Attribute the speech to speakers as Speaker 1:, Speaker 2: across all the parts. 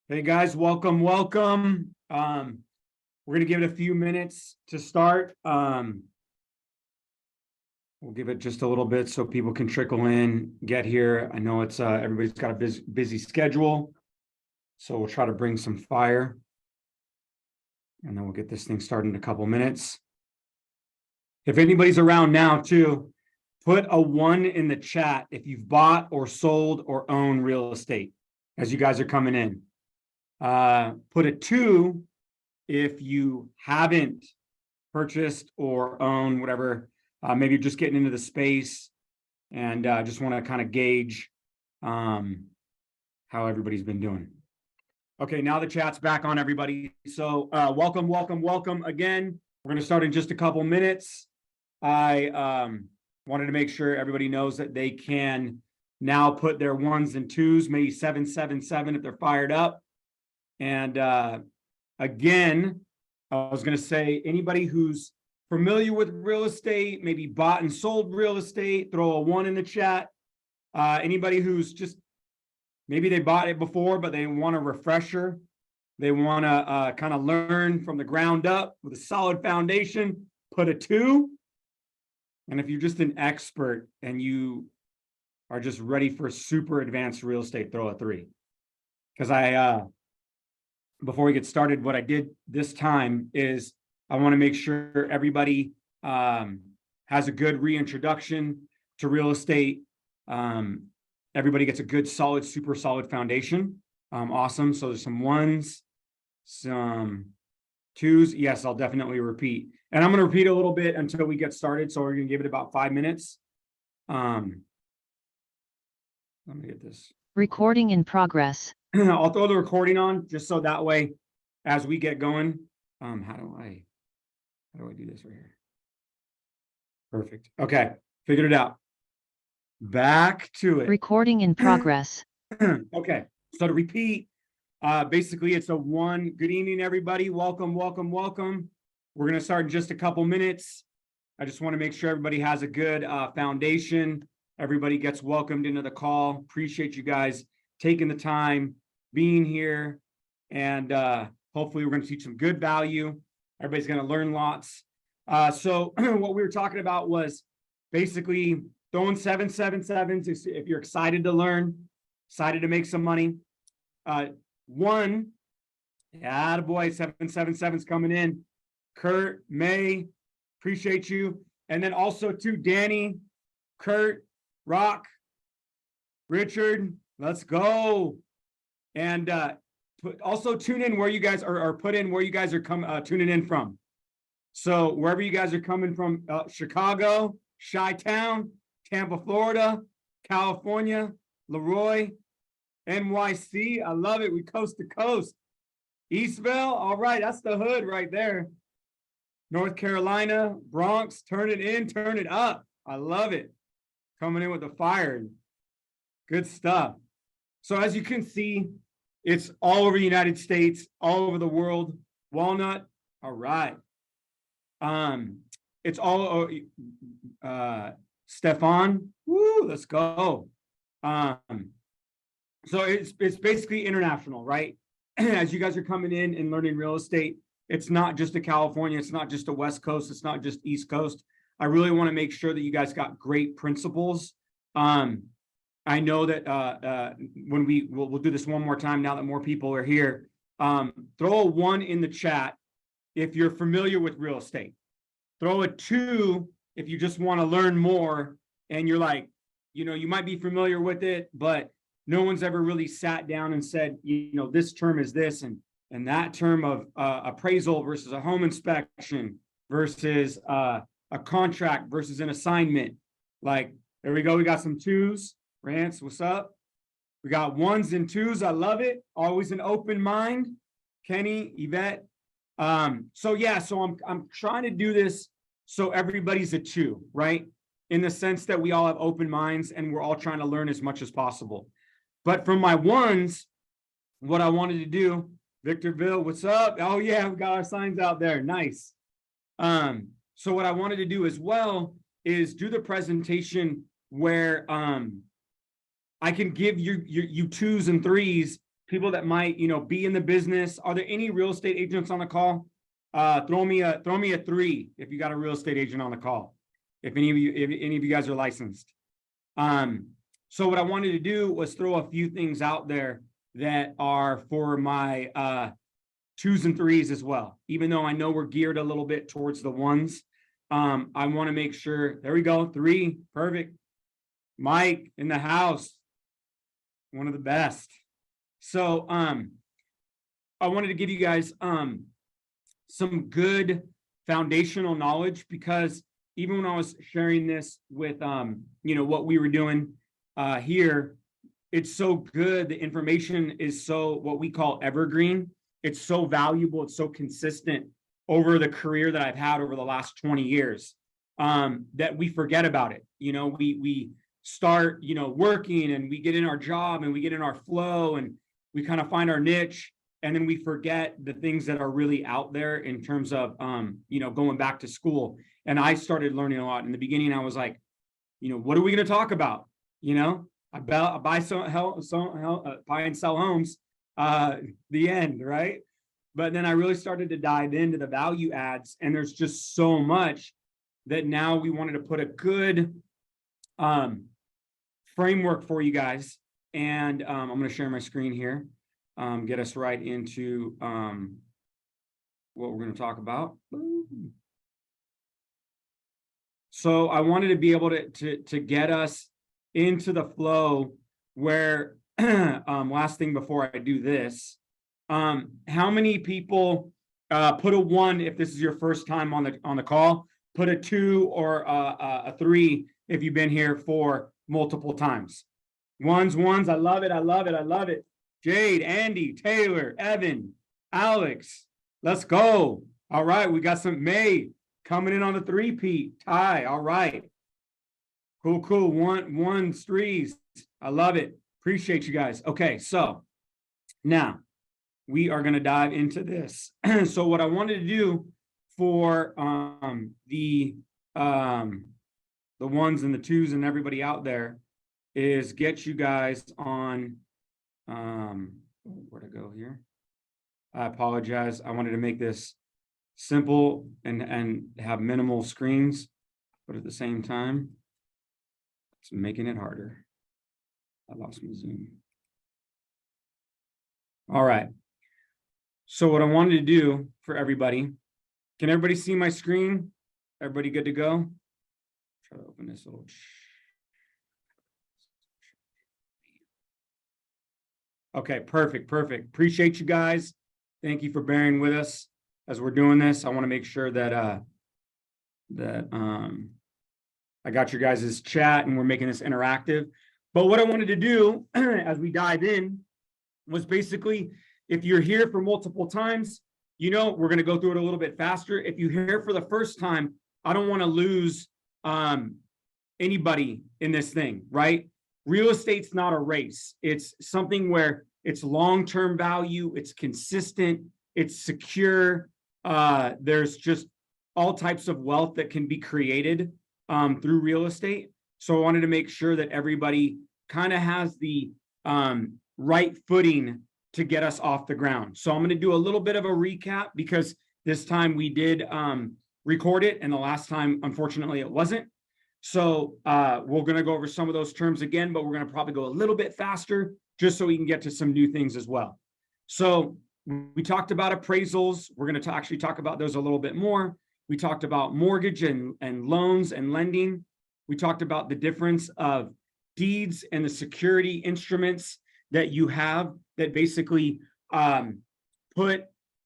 Speaker 1: Hey guys, welcome. We're gonna give it a few minutes to start. We'll give it just a little bit so people can trickle in, get here. I know it's everybody's got a busy schedule, so we'll try to bring some fire, and then we'll get this thing started in a couple minutes. If anybody's around now too, put a 1 in the chat if you've bought or sold or own real estate as you guys are coming in. Put a 2 if you haven't purchased or own whatever. Maybe you're just getting into the space and just want to kind of gauge how everybody's been doing. Okay, now the chat's back on, everybody. So welcome again. We're going to start in just a couple minutes. I wanted to make sure everybody knows that they can now put their 1s and 2s, maybe 777 if they're fired up. And again, I was going to say, anybody who's familiar with real estate, maybe bought and sold real estate, throw a 1 in the chat. Anybody who's just, maybe they bought it before, but they want a refresher. They want to kind of learn from the ground up with a solid foundation, put a 2. And if you're just an expert and you are just ready for super advanced real estate, throw a 3. Because before we get started, what I did this time is I want to make sure everybody has a good reintroduction to real estate. Everybody gets a good, solid, super solid foundation. Awesome. So there's some 1s, some 2s. Yes, I'll definitely repeat. And I'm going to repeat a little bit until we get started. So we're going to give it about 5 minutes. Let me get this.
Speaker 2: Recording in progress.
Speaker 1: I'll throw the recording on just so that way, as we get going, how do I do this right here? Perfect. Okay, figured it out. Back to it.
Speaker 2: Recording in progress.
Speaker 1: Okay, so to repeat, basically it's a 1. Good evening, everybody. Welcome. We're going to start in just a couple minutes. I just want to make sure everybody has a good foundation. Everybody gets welcomed into the call. Appreciate you guys taking the time, being here, and hopefully we're going to teach some good value. Everybody's going to learn lots. So what we were talking about was basically throwing 777s if you're excited to learn, excited to make some money. 1, attaboy, 777's coming in. Kurt, May, appreciate you. And then also to Danny, Kurt, Rock, Richard, let's go. And also tune in where you guys are, put in where you guys are tuning in from. So wherever you guys are coming from, Chicago, Chi-Town, Tampa, Florida, California, Leroy, NYC. I love it. We coast to coast. Eastville. All right. That's the hood right there. North Carolina, Bronx, turn it in, turn it up. I love it. Coming in with the fire. Good stuff. So as you can see, it's all over the United States, all over the world. Walnut. All right. It's all Stefan. Woo, let's go. So it's basically international, right? As you guys are coming in and learning real estate, it's not just a California, it's not just a West Coast, it's not just East Coast. I really want to make sure that you guys got great principles. I know that when we'll do this one more time now that more people are here. Throw a 1 in the chat if you're familiar with real estate. Throw a 2 if you just want to learn more and you're like, you might be familiar with it, but no one's ever really sat down and said, this term is this and that term of appraisal versus a home inspection versus a contract versus an assignment. Like, there we go. We got some 2s. Rance, what's up? We got 1s and 2s. I love it. Always an open mind. Kenny, Yvette. So I'm trying to do this so everybody's a 2, right? In the sense that we all have open minds and we're all trying to learn as much as possible. But for my 1s, what I wanted to do, Victorville, what's up? Oh yeah, we got our signs out there. Nice. So what I wanted to do as well is do the presentation where I can give you 2s and 3s people that might, be in the business. Are there any real estate agents on the call? Throw me a 3 if you got a real estate agent on the call. If any of you guys are licensed. So what I wanted to do was throw a few things out there that are for my 2s and 3s as well. Even though I know we're geared a little bit towards the 1s, I want to make sure. There we go, 3, perfect. Mike in the house, one of the best. So I wanted to give you guys some good foundational knowledge, because even when I was sharing this with what we were doing here, it's so good. The information is so what we call evergreen. It's so valuable. It's so consistent over the career that I've had over the last 20 years that we forget about it. We start, working, and we get in our job and we get in our flow and we kind of find our niche. And then we forget the things that are really out there in terms of, going back to school. And I started learning a lot. In the beginning, I was like, what are we going to talk about? I buy and sell homes, the end, right? But then I really started to dive into the value adds, and there's just so much that now we wanted to put a good framework for you guys. And I'm going to share my screen here, get us right into what we're going to talk about. So I wanted to be able to get us into the flow where, last thing before I do this, how many people put a 1 if this is your first time on the call, put a 2 or a 3 if you've been here for multiple times. Ones, I love it. Jade, Andy, Taylor, Evan, Alex, let's go. All right, we got some May coming in on the 3-peat. Ty, all right. Cool. Ones, 3s. I love it. Appreciate you guys. Okay, so now we are going to dive into this. So what I wanted to do for the 1s and the 2s and everybody out there is get you guys on where to go here. I apologize. I wanted to make this simple and have minimal screens, but at the same time, it's making it harder. I lost my Zoom. All right. So what I wanted to do for everybody, can everybody see my screen? Everybody good to go? Try to open this little. Okay, perfect. Appreciate you guys. Thank you for bearing with us as we're doing this. I want to make sure that I got your guys' chat and we're making this interactive. But what I wanted to do as we dive in was basically, if you're here for multiple times, we're going to go through it a little bit faster. If you're here for the first time, I don't want to lose anybody in this thing, right? Real estate's not a race. It's something where it's long-term value, it's consistent, it's secure. There's just all types of wealth that can be created through real estate. So I wanted to make sure that everybody kind of has the right footing to get us off the ground. So I'm going to do a little bit of a recap, because this time we did record it, and the last time, unfortunately, it wasn't. So we're going to go over some of those terms again, but we're going to probably go a little bit faster just so we can get to some new things as well. So we talked about appraisals. We're going to actually talk about those a little bit more. We talked about mortgage and loans and lending. We talked about the difference of deeds and the security instruments that you have that basically put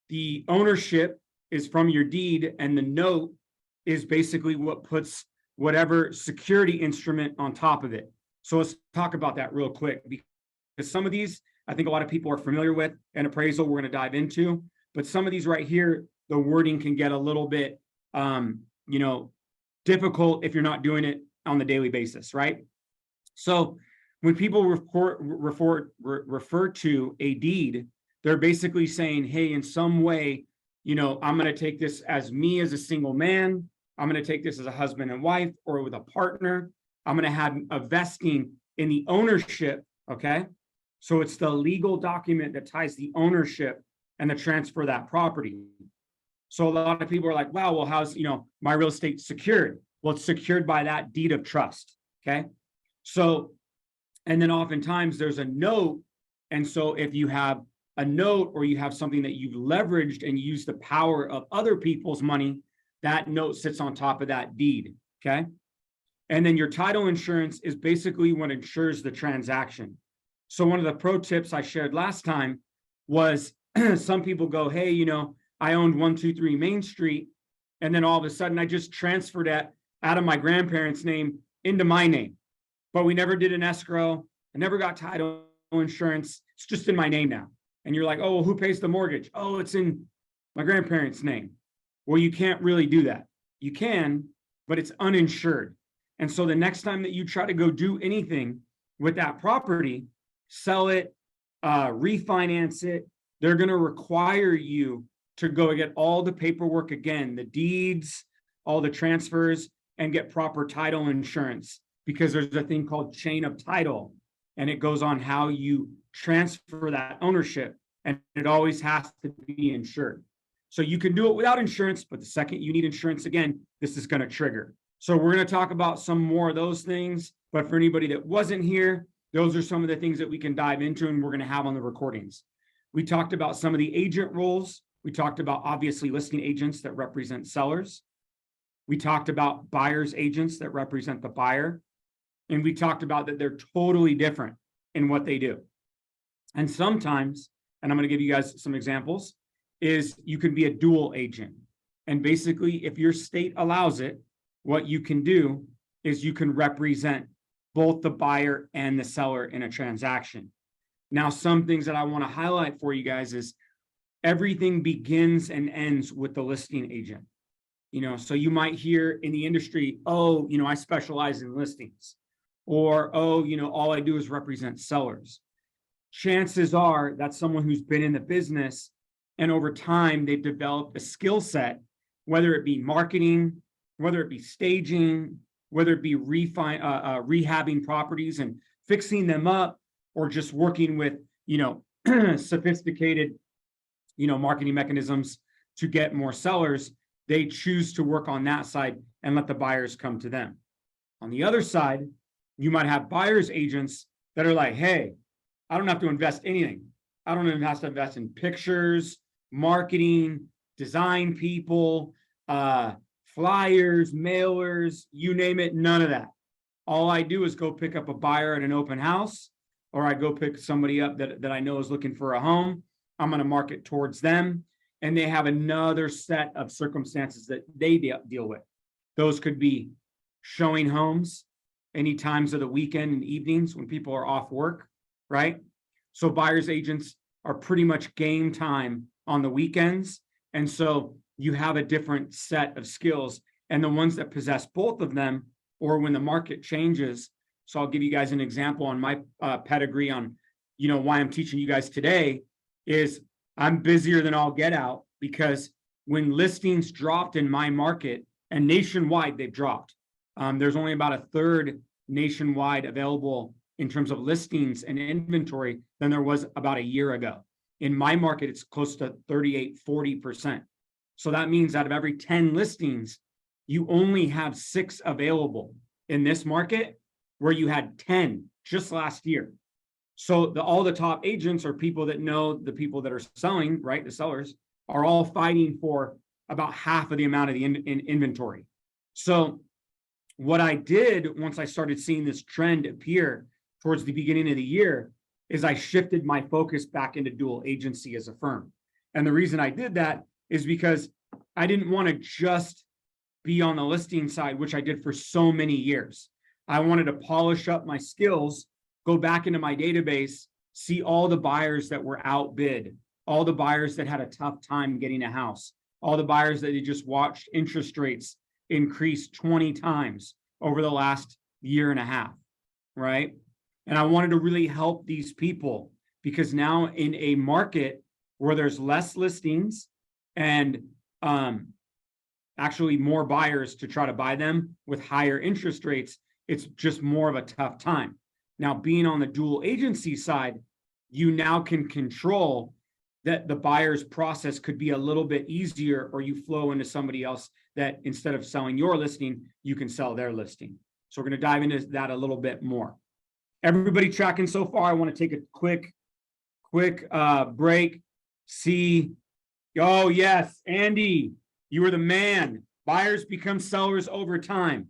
Speaker 1: the ownership is from your deed, and the note is basically what puts whatever security instrument on top of it. So let's talk about that real quick, because some of these I think a lot of people are familiar with, and appraisal we're going to dive into, but some of these right here, the wording can get a little bit difficult if you're not doing it on the daily basis, right? So when people refer to a deed, they're basically saying, hey, in some way, I'm going to take this as me as a single man. I'm going to take this as a husband and wife or with a partner. I'm going to have a vesting in the ownership, okay, So it's the legal document that ties the ownership and the transfer of that property. So a lot of people are like, wow, well, how's, my real estate secured? Well, it's secured by that deed of trust. Okay. So, and then oftentimes there's a note. And so if you have a note or you have something that you've leveraged and use the power of other people's money, that note sits on top of that deed. Okay. And then your title insurance is basically what insures the transaction. So one of the pro tips I shared last time was some people go, hey, I owned 123 Main Street. And then all of a sudden I just transferred it out of my grandparents' name into my name. But we never did an escrow. I never got title insurance. It's just in my name now. And you're like, oh, well, who pays the mortgage? Oh, it's in my grandparents' name. Well, you can't really do that. You can, but it's uninsured. And so the next time that you try to go do anything with that property, sell it, refinance it, they're going to require you to go get all the paperwork again, the deeds, all the transfers, and get proper title insurance, because there's a thing called chain of title, and it goes on how you transfer that ownership, and it always has to be insured. So you can do it without insurance, but the second you need insurance again, this is going to trigger. So we're going to talk about some more of those things, but for anybody that wasn't here, those are some of the things that we can dive into and we're going to have on the recordings. We talked about some of the agent roles. We talked about obviously listing agents that represent sellers. We talked about buyer's agents that represent the buyer. And we talked about that they're totally different in what they do. And sometimes, and I'm going to give you guys some examples, is you could be a dual agent. And basically, if your state allows it, what you can do is you can represent both the buyer and the seller in a transaction. Now, some things that I want to highlight for you guys is everything begins and ends with the listing agent. So you might hear in the industry, oh, I specialize in listings, or, oh, all I do is represent sellers. Chances are that's someone who's been in the business and over time they've developed a skill set, whether it be marketing, whether it be staging, whether it be rehabbing properties and fixing them up, or just working with, sophisticated, marketing mechanisms to get more sellers. They choose to work on that side and let the buyers come to them. On the other side, you might have buyer's agents that are like, hey, I don't have to invest anything. I don't even have to invest in pictures, marketing, design people, flyers, mailers, you name it, none of that. All I do is go pick up a buyer at an open house, or I go pick somebody up that I know is looking for a home. I'm going to market towards them, and they have another set of circumstances that they deal with. Those could be showing homes any times of the weekend and evenings when people are off work, right? So buyer's agents are pretty much game time on the weekends. And so you have a different set of skills, and the ones that possess both of them, or when the market changes. So I'll give you guys an example on my pedigree on, why I'm teaching you guys today is I'm busier than all get out, because when listings dropped in my market, and nationwide they've dropped, there's only about a third nationwide available in terms of listings and inventory than there was about a year ago. In my market, it's close to 38-40%. So that means out of every 10 listings, you only have 6 available in this market, where you had 10 just last year. So all the top agents or people that know the people that are selling, right, the sellers, are all fighting for about half of the amount of the inventory. So what I did once I started seeing this trend appear towards the beginning of the year is I shifted my focus back into dual agency as a firm. And the reason I did that is because I didn't want to just be on the listing side, which I did for so many years. I wanted to polish up my skills, go back into my database, see all the buyers that were outbid, all the buyers that had a tough time getting a house, all the buyers that had just watched interest rates increase 20 times over the last year and a half, right? And I wanted to really help these people, because now in a market where there's less listings and actually more buyers to try to buy them with higher interest rates, it's just more of a tough time. Now, being on the dual agency side, you now can control that the buyer's process could be a little bit easier, or you flow into somebody else that instead of selling your listing, you can sell their listing. So we're going to dive into that a little bit more. Everybody tracking so far? I want to take a quick break. See, oh yes, Andy, you were the man. Buyers become sellers over time.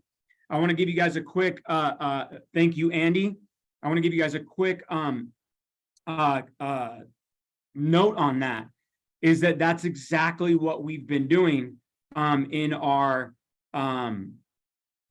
Speaker 1: I want to give you guys a quick thank you, Andy. I want to give you guys a quick note on that, is that that's exactly what we've been doing in our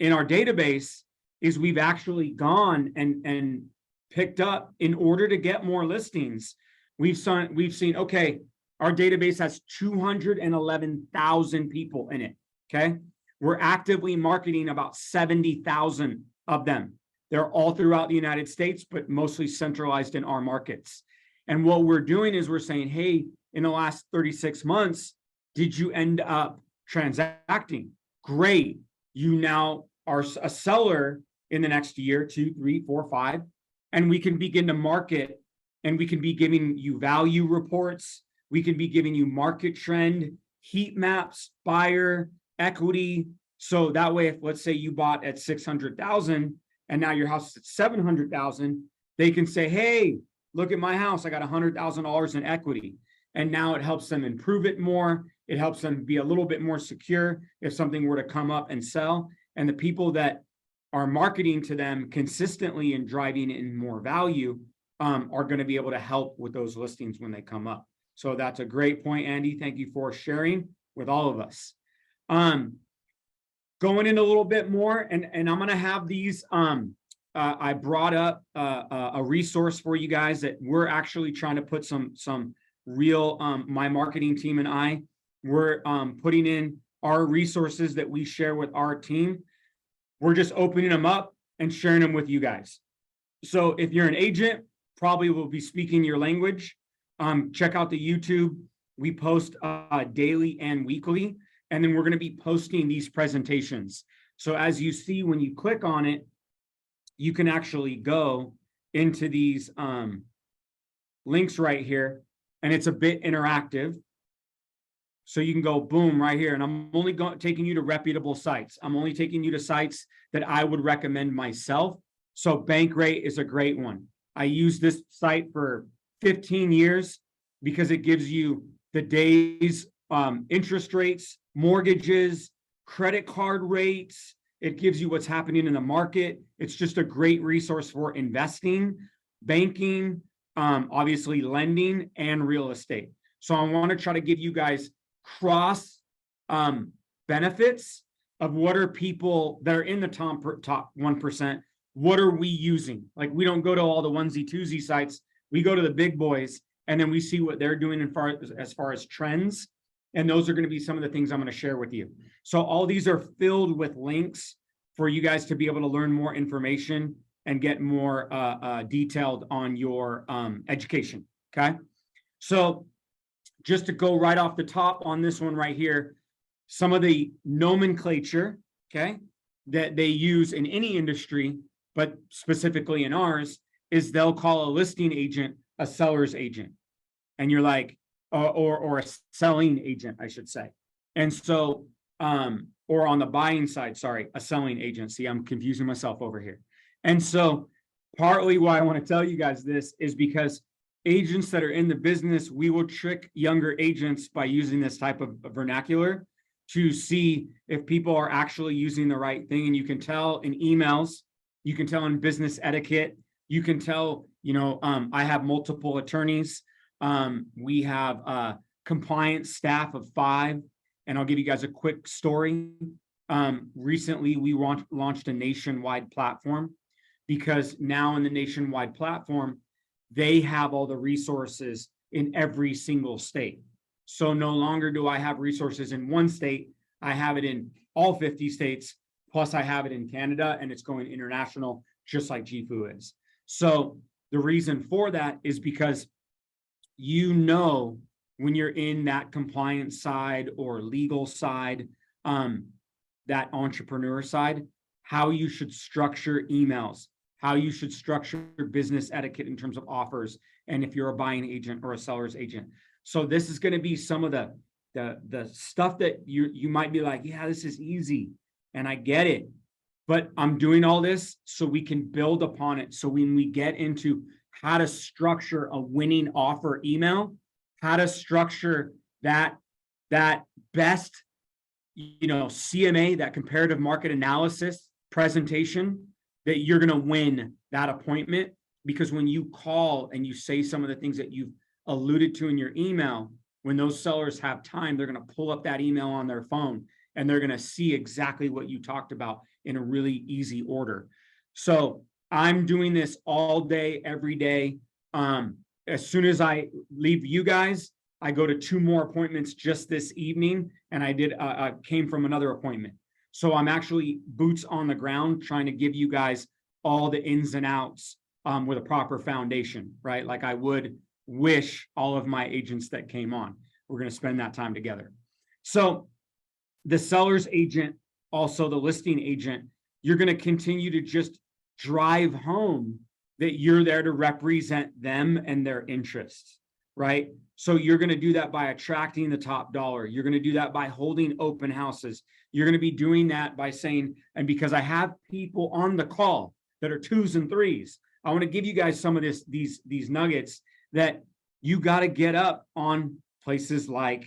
Speaker 1: database. Is we've actually gone and picked up, in order to get more listings, we've seen okay, our database has 211,000 people in it. Okay, we're actively marketing about 70,000 of them. They're all throughout the United States, but mostly centralized in our markets. And what we're doing is we're saying, hey, in the last 36 months, did you end up transacting? Great. You now are a seller in the next year, 2, 3, 4, 5, and we can begin to market, and we can be giving you value reports. We can be giving you market trend, heat maps, buyer, equity. So that way, if let's say you bought at 600,000 and now your house is at 700,000, they can say, hey, look at my house. I got $100,000 in equity. And now it helps them improve it more. It helps them be a little bit more secure if something were to come up and sell. And the people that are marketing to them consistently and driving in more value are going to be able to help with those listings when they come up. So that's a great point, Andy. Thank you for sharing with all of us. Going in a little bit more, and I'm going to have these. I brought up a resource for you guys that we're actually trying to put some real, my marketing team and I, we're putting in our resources that we share with our team. We're just opening them up and sharing them with you guys. So if you're an agent, probably will be speaking your language. Check out the YouTube. We post daily and weekly, and then we're going to be posting these presentations. So as you see, when you click on it, you can actually go into these links right here, and it's a bit interactive. So you can go boom right here, and I'm only taking you to reputable sites. I'm only taking you to sites that I would recommend myself. So Bankrate is a great one. I use this site for 15 years because it gives you the day's interest rates, mortgages, credit card rates. It gives you what's happening in the market. It's just a great resource for investing, banking, obviously lending, and real estate. So I want to try to give you guys cross benefits of what are people that are in the top 1%. What are we using? Like, we don't go to all the onesie twosie sites. We go to the big boys, and then we see what they're doing as far as trends. And those are going to be some of the things I'm going to share with you. So all these are filled with links for you guys to be able to learn more information and get more detailed on your education. Okay. So just to go right off the top on this one right here, some of the nomenclature, okay, that they use in any industry, but specifically in ours, is they'll call a listing agent a seller's agent. And you're like, or a selling agent, I should say. And so, or on the buying side, sorry, a selling agent. See, I'm confusing myself over here. And so partly why I want to tell you guys this is because agents that are in the business, we will trick younger agents by using this type of vernacular to see if people are actually using the right thing. And you can tell in emails, you can tell in business etiquette, you can tell, I have multiple attorneys. We have a compliance staff of 5, and I'll give you guys a quick story. Recently, we launched a nationwide platform, because now in the nationwide platform, they have all the resources in every single state. So no longer do I have resources in one state, I have it in all 50 states, plus I have it in Canada, and it's going international, just like JIFU is. So the reason for that is because when you're in that compliance side or legal side, that entrepreneur side, how you should structure emails, how you should structure business etiquette in terms of offers and if you're a buying agent or a seller's agent. So this is going to be some of the stuff that you might be like, yeah, this is easy, and I get it, but I'm doing all this so we can build upon it. So when we get into how to structure a winning offer email, how to structure that best, CMA, that comparative market analysis presentation, that you're going to win that appointment. Because when you call and you say some of the things that you've alluded to in your email, when those sellers have time, they're going to pull up that email on their phone and they're going to see exactly what you talked about in a really easy order. So I'm doing this all day, every day. As soon as I leave you guys, I go to 2 more appointments just this evening, and I came from another appointment. So I'm actually boots on the ground trying to give you guys all the ins and outs with a proper foundation, right? Like I would wish all of my agents that came on. We're going to spend that time together. So the seller's agent, also the listing agent, you're going to continue to just drive home that you're there to represent them and their interests, right? So you're going to do that by attracting the top dollar. You're going to do that by holding open houses. You're going to be doing that by saying, and because I have people on the call that are 2s and 3s, I want to give you guys some of these nuggets that you got to get up on places like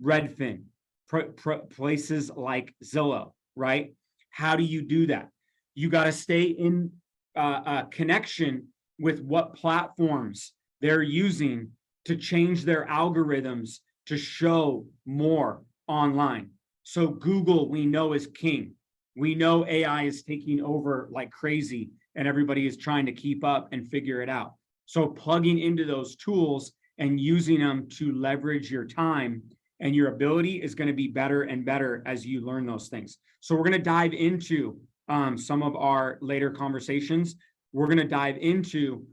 Speaker 1: Redfin, places like Zillow, right? How do you do that? You got to stay in connection with what platforms they're using to change their algorithms to show more online. So Google, we know, is king. We know AI is taking over like crazy, and everybody is trying to keep up and figure it out. So plugging into those tools and using them to leverage your time and your ability is going to be better and better as you learn those things. So we're going to dive into some of our later conversations. We're going to dive into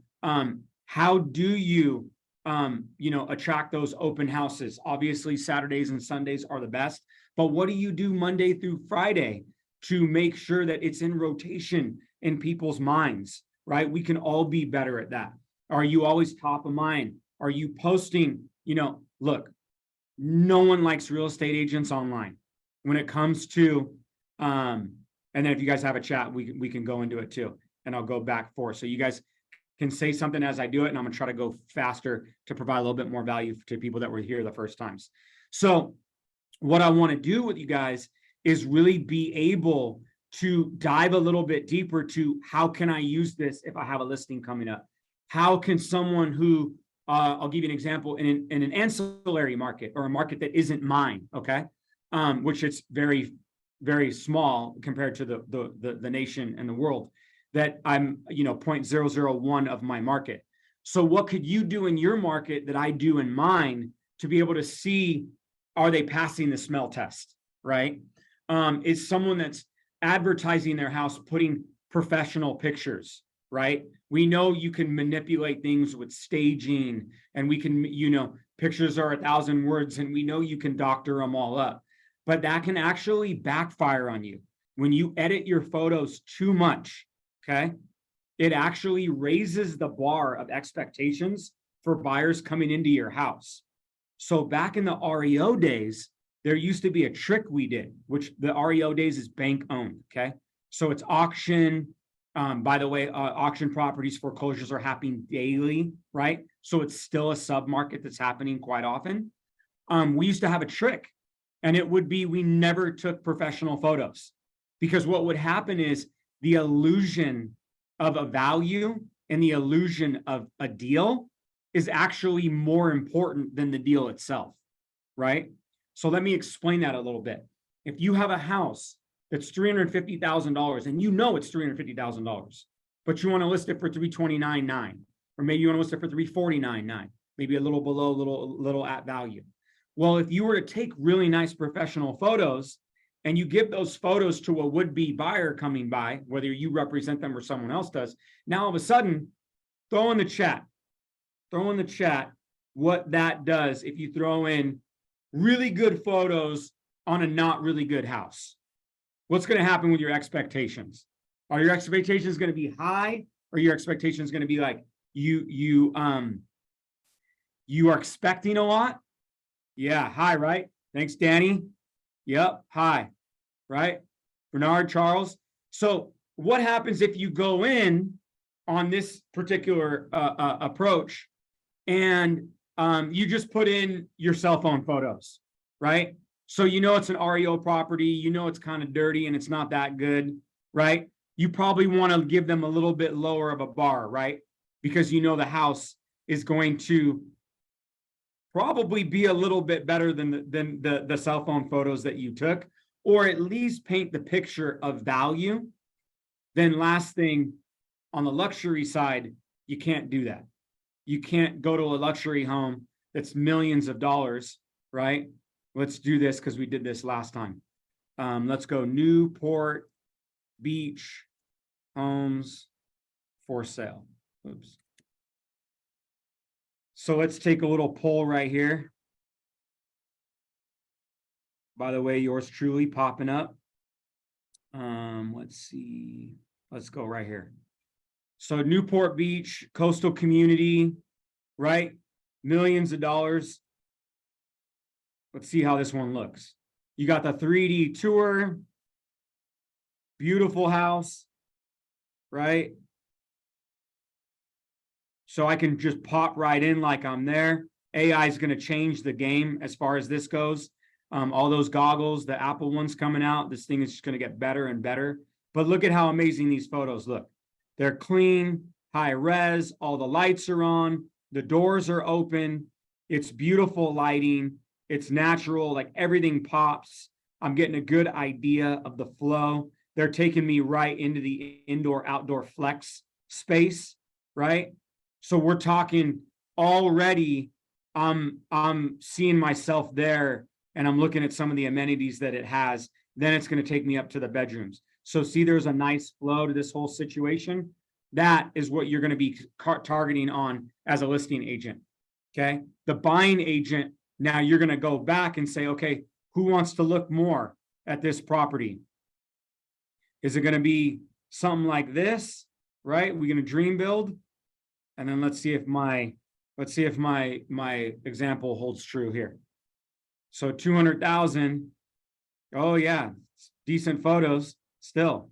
Speaker 1: how do you, attract those open houses. Obviously, Saturdays and Sundays are the best, but what do you do Monday through Friday to make sure that it's in rotation in people's minds, right? We can all be better at that. Are you always top of mind? Are you posting, look, no one likes real estate agents online. When it comes to, and then if you guys have a chat, we can go into it too, and I'll go back forth. So you guys can say something as I do it, and I'm gonna try to go faster to provide a little bit more value to people that were here the first times. So what I want to do with you guys is really be able to dive a little bit deeper to how can I use this if I have a listing coming up? How can someone who, I'll give you an example, in an ancillary market or a market that isn't mine, okay, which it's very, very small compared to the nation and the world, that I'm, 0.001 of my market. So what could you do in your market that I do in mine to be able to see, are they passing the smell test, right? Is someone that's advertising their house putting professional pictures, right? We know you can manipulate things with staging, and we can, pictures are 1,000 words, and we know you can doctor them all up, but that can actually backfire on you. When you edit your photos too much, okay, it actually raises the bar of expectations for buyers coming into your house. So back in the REO days, there used to be a trick we did, which the REO days is bank owned, okay? So it's auction. By the way, auction properties foreclosures are happening daily, right? So it's still a sub-market that's happening quite often. We used to have a trick, and it would be we never took professional photos, because what would happen is the illusion of a value and the illusion of a deal is actually more important than the deal itself, right? So let me explain that a little bit. If you have a house that's $350,000 and it's $350,000, but you want to list it for $329,900, or maybe you want to list it for $349,900, maybe a little below, little at value. Well, if you were to take really nice professional photos and you give those photos to a would-be buyer coming by, whether you represent them or someone else does, now all of a sudden, throw in the chat what that does if you throw in really good photos on a not really good house. What's going to happen with your expectations? Are your expectations going to be high, or your expectations going to be like you are expecting a lot. Yeah, hi, right? Thanks, Danny. Yep, hi, right? Bernard, Charles. So what happens if you go in on this particular approach and you just put in your cell phone photos, right? So you know it's an REO property, you know it's kind of dirty and it's not that good, right? You probably want to give them a little bit lower of a bar, right? Because you know the house is going to probably be a little bit better than the cell phone photos that you took, or at least paint the picture of value. Then last thing, on the luxury side, you can't do that. You can't go to a luxury home that's millions of dollars, right? Let's do this because we did this last time. Let's go Newport Beach homes for sale. Oops. So let's take a little poll right here. By the way, yours truly popping up. Let's see. Let's go right here. So Newport Beach, coastal community, right? Millions of dollars. Let's see how this one looks. You got the 3D tour. Beautiful house, right? So I can just pop right in like I'm there. AI is going to change the game as far as this goes. All those goggles, the Apple ones coming out, this thing is just going to get better and better. But look at how amazing these photos look. They're clean, high res, all the lights are on, the doors are open, it's beautiful lighting, it's natural, like everything pops. I'm getting a good idea of the flow. They're taking me right into the indoor-outdoor flex space, right? So we're talking already, I'm seeing myself there and I'm looking at some of the amenities that it has. Then it's going to take me up to the bedrooms. So see, there's a nice flow to this whole situation. That is what you're going to be targeting on as a listing agent. Okay. The buying agent, now you're going to go back and say, okay, who wants to look more at this property? Is it going to be something like this, right? We're going to dream build. And then let's see if my example holds true here. So 200,000. Oh yeah, decent photos still.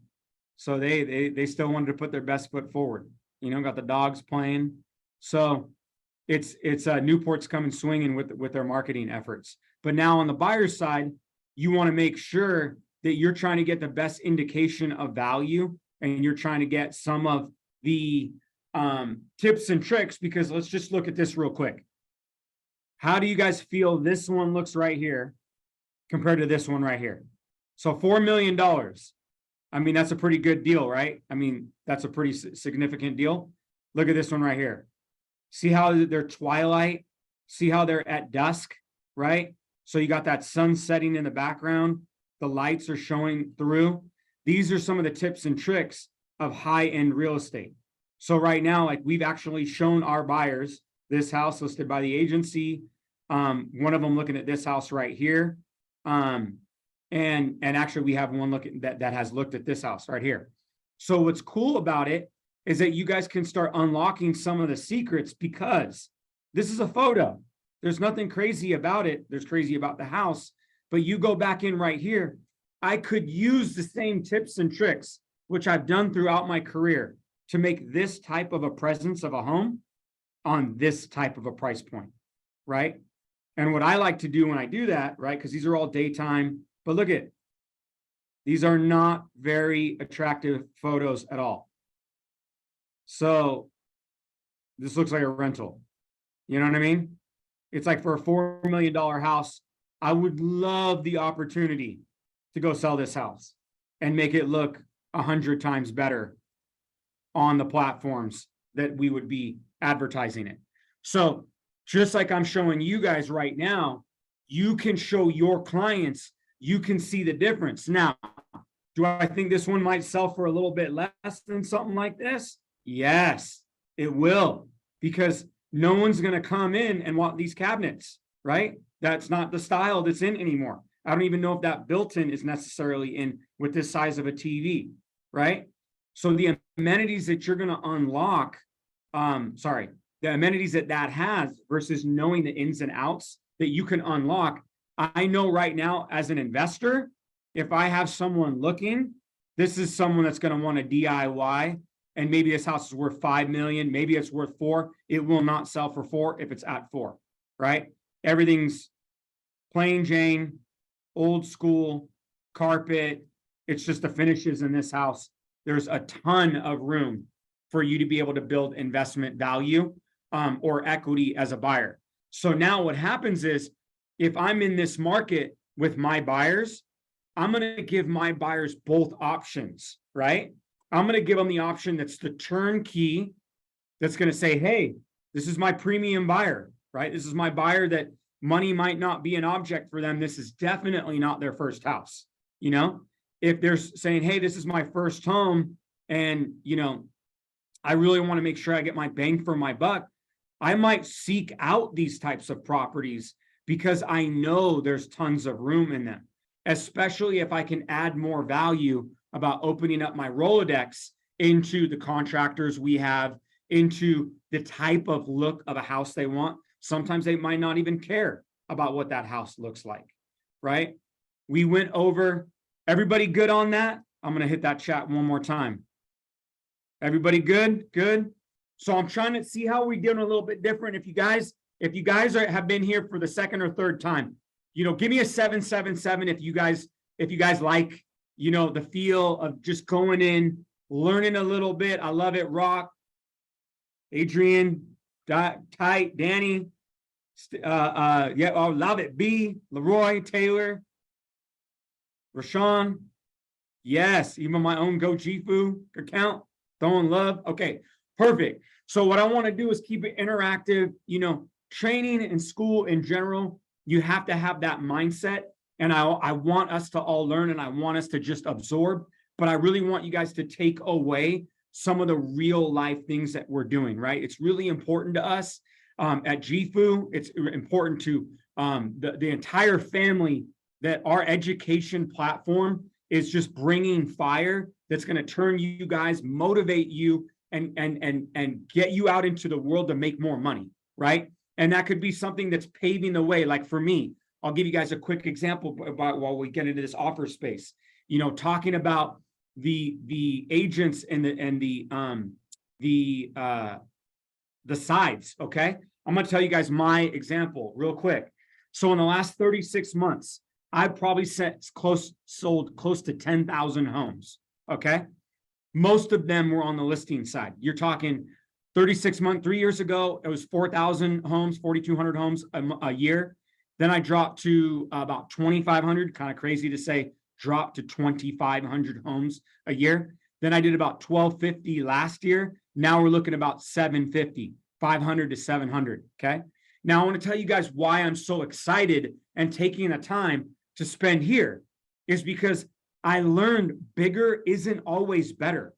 Speaker 1: So they still wanted to put their best foot forward. You know, got the dogs playing. So it's Newport's coming swinging with their marketing efforts. But now on the buyer's side, you want to make sure that you're trying to get the best indication of value, and you're trying to get some of the tips and tricks, because let's just look at this real quick. How do you guys feel this one looks right here compared to this one right here? So $4 million. I mean, that's a pretty good deal, right? I mean, that's a pretty significant deal. Look at this one right here. See how they're twilight? See how they're at dusk, right? So you got that sun setting in the background. The lights are showing through. These are some of the tips and tricks of high-end real estate. So right now, like, we've actually shown our buyers this house listed by the agency. One of them looking at this house right here. And actually we have one looking that has looked at this house right here. So what's cool about it is that you guys can start unlocking some of the secrets, because this is a photo. There's nothing crazy about it. There's crazy about the house, but you go back in right here. I could use the same tips and tricks, which I've done throughout my career, to make this type of a presence of a home on this type of a price point, right? And what I like to do when I do that, right, because these are all daytime, but look at, these are not very attractive photos at all. So this looks like a rental. You know what I mean? It's like for a $4 million house, I would love the opportunity to go sell this house and make it look 100 times better on the platforms that we would be advertising it. So just like I'm showing you guys right now, you can show your clients, you can see the difference. Now, do I think this one might sell for a little bit less than something like this? Yes, it will, because no one's going to come in and want these cabinets, right? That's not the style that's in anymore. I don't even know if that built-in is necessarily in with this size of a TV, right? So the amenities that you're going to unlock the amenities that that has versus knowing the ins and outs that you can unlock. I know right now as an investor, if I have someone looking, this is someone that's going to want a DIY, and maybe this house is worth 5 million, maybe it's worth 4. It will not sell for 4 if it's at 4, right? Everything's plain Jane, old school, carpet. It's just the finishes in this house. There's a ton of room for you to be able to build investment value or equity as a buyer. So now what happens is, if I'm in this market with my buyers, I'm going to give my buyers both options, right? I'm going to give them the option that's the turnkey, that's going to say, hey, this is my premium buyer, right? This is my buyer that money might not be an object for them. This is definitely not their first house. You know, if they're saying, hey, this is my first home, and, you know, I really want to make sure I get my bang for my buck, I might seek out these types of properties because I know there's tons of room in them, especially if I can add more value about opening up my Rolodex into the contractors we have, into the type of look of a house they want. Sometimes they might not even care about what that house looks like, right? We went over, everybody good on that? I'm going to hit that chat one more time. Everybody good? Good. So I'm trying to see how we're doing a little bit different. If you guys have been here for the second or third time, you know, give me a 777 if you guys like, you know, the feel of just going in, learning a little bit. I love it. Rock, Adrian, Tight, Danny, yeah, I love it. B, Leroy, Taylor, Rashawn, yes, even my own Go JIFU account, throwing love. Okay, perfect. So what I want to do is keep it interactive. You know, training in school in general, you have to have that mindset. And I want us to all learn, and I want us to just absorb, but I really want you guys to take away some of the real life things that we're doing, right? It's really important to us at JIFU. It's important to the entire family, that our education platform is just bringing fire that's going to turn you guys, motivate you, and get you out into the world to make more money, right? And that could be something that's paving the way. Like for me, I'll give you guys a quick example about while we get into this offer space. You know, talking about the agents and the sides. Okay, I'm going to tell you guys my example real quick. So in the last 36 months, I've probably sold close to 10,000 homes. Okay, most of them were on the listing side. You're talking 36 months, 3 years ago, it was 4,000 homes, 4,200 homes a year. Then I dropped to about 2,500, kind of crazy to say, dropped to 2,500 homes a year. Then I did about 1,250 last year. Now we're looking about 750, 500 to 700, okay? Now I want to tell you guys why I'm so excited and taking the time to spend here is because I learned bigger isn't always better.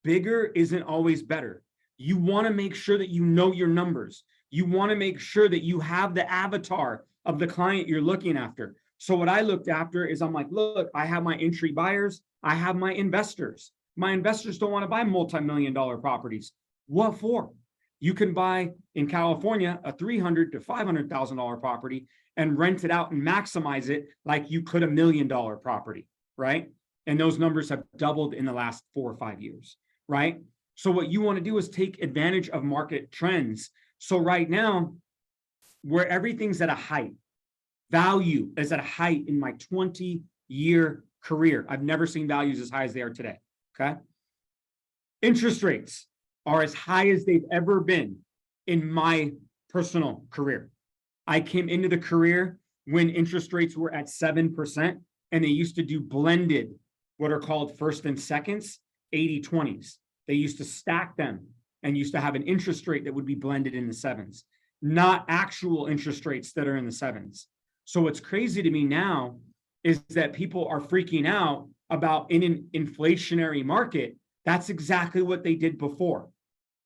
Speaker 1: Bigger isn't always better. You want to make sure that you know your numbers. You want to make sure that you have the avatar of the client you're looking after. So what I looked after is, I'm like, look, I have my entry buyers. I have my investors. My investors don't want to buy multi-million-dollar properties. What for? You can buy in California a $300,000 to $500,000 property and rent it out and maximize it like you could $1 million property, right? And those numbers have doubled in the last 4 or 5 years, right? So what you want to do is take advantage of market trends. So right now, where everything's at a height, value is at a height in my 20-year career. I've never seen values as high as they are today, okay? Interest rates are as high as they've ever been in my personal career. I came into the career when interest rates were at 7%, and they used to do blended, what are called first and seconds, 80-20s. They used to stack them and used to have an interest rate that would be blended in the 7s, not actual interest rates that are in the 7s. So what's crazy to me now is that people are freaking out about in an inflationary market. That's exactly what they did before.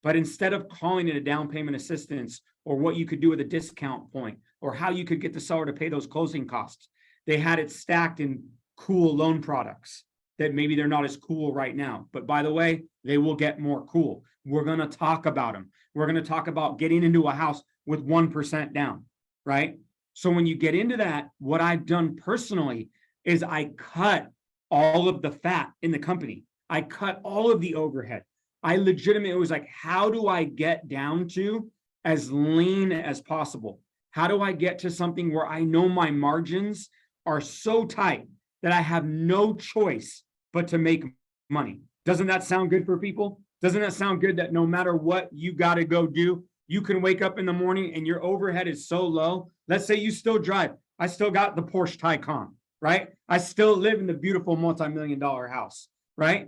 Speaker 1: But instead of calling it a down payment assistance or what you could do with a discount point or how you could get the seller to pay those closing costs, they had it stacked in cool loan products that maybe they're not as cool right now. But by the way, they will get more cool. We're going to talk about them. We're going to talk about getting into a house with 1% down, right? So when you get into that, what I've done personally is I cut all of the fat in the company. I cut all of the overhead. I legitimately was like, how do I get down to as lean as possible? How do I get to something where I know my margins are so tight that I have no choice but to make money? Doesn't that sound good for people? Doesn't that sound good that no matter what you got to go do, you can wake up in the morning and your overhead is so low? Let's say you still drive. I still got the Porsche Taycan, right? I still live in the beautiful multi-million-dollar house, right?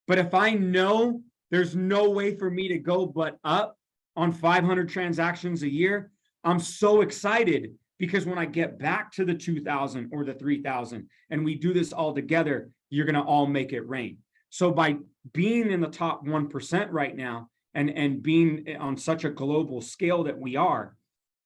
Speaker 1: But if I know there's no way for me to go but up on 500 transactions a year, I'm so excited because when I get back to the 2,000 or the 3,000 and we do this all together, you're going to all make it rain. So by being in the top 1% right now and being on such a global scale that we are,